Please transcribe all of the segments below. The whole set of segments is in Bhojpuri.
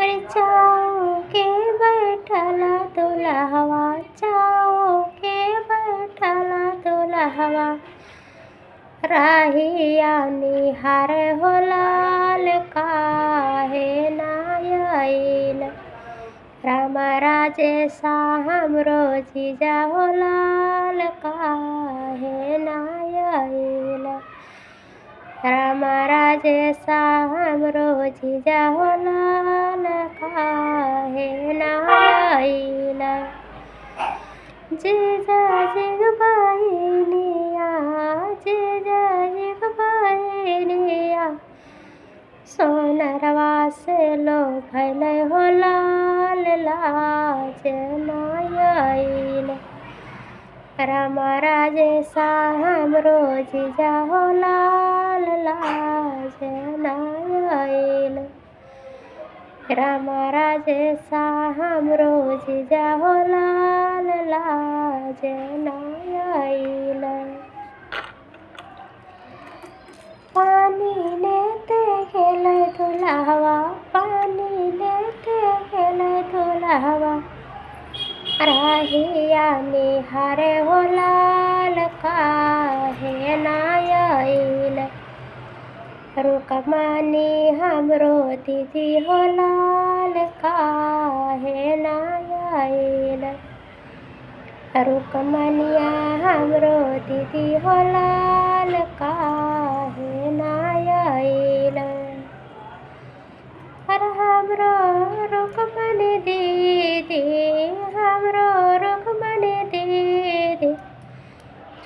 अरे चाओ के बैठला दुल्हवा, चाओ के बैठला दुल्हवा, राहिया निहार हो लाल काहे ना आइल। राम राजेशा हमरो जीजा हो लाल काहे ना आइल। राम राजेशा हमरो जीजा हो लाल काहे ना आइल। जीजा जिग बहिनिया, जीजा जिग बहिनिया, सोनरवा से लो भैले हो लाल लाज ना आइल। राम राजेशा हमरो जीजा हो लाल लाज ना आइल। राम राजेशा हमरो जीजा हो लाल लाज ना आइल। पानी लेते गेलै दुल्हवा, पानी लेते गेलै दुल्हवा, राहिया निहारे हो लाल काहे ना आइल। रुक्मणी हमरो दीदी हो लाल काहे ना आइल। रुक्मणिया हमरो दीदी हो लाल काहे ना आइल। अरे हमरो रुक्मणी दीदी, हमरो रुक्मणी दीदी,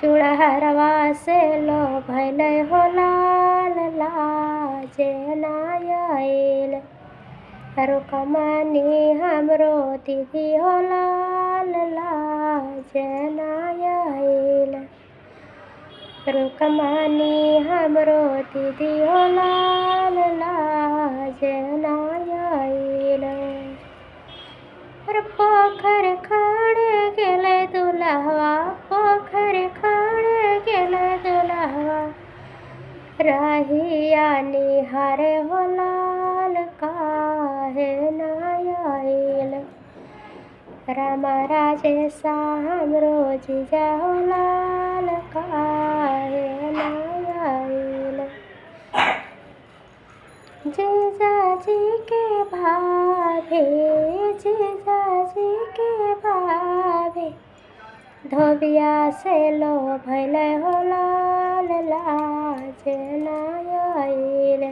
चूड़हरवा से लो भैले हो लाल लाज ना आइल। रुक्मणी हमरो दीदी हो लाल लाज ना आइल। रुक्मणी हमरो दीदी हो लाल लाज ना आइल। पोखर खड़े गेलै दुल्हवा, पोखर खड़े गेलै दुल्हवा, राहिया निहारे हो लाल काहे ना आइल। राम राजेशा हमरो जीजा हो लाल काहे ना आइल। जीजा जी के भाभी, जीजा जी के भाभी, धोबिया से लो भैले हो लाल लाज ना आइल।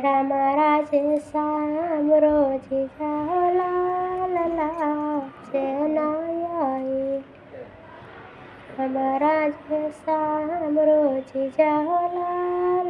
राम राजेशा हमरो जीजा हो लाल लाज ना आइल। राम राजेशा हमरो जीजा हो लाल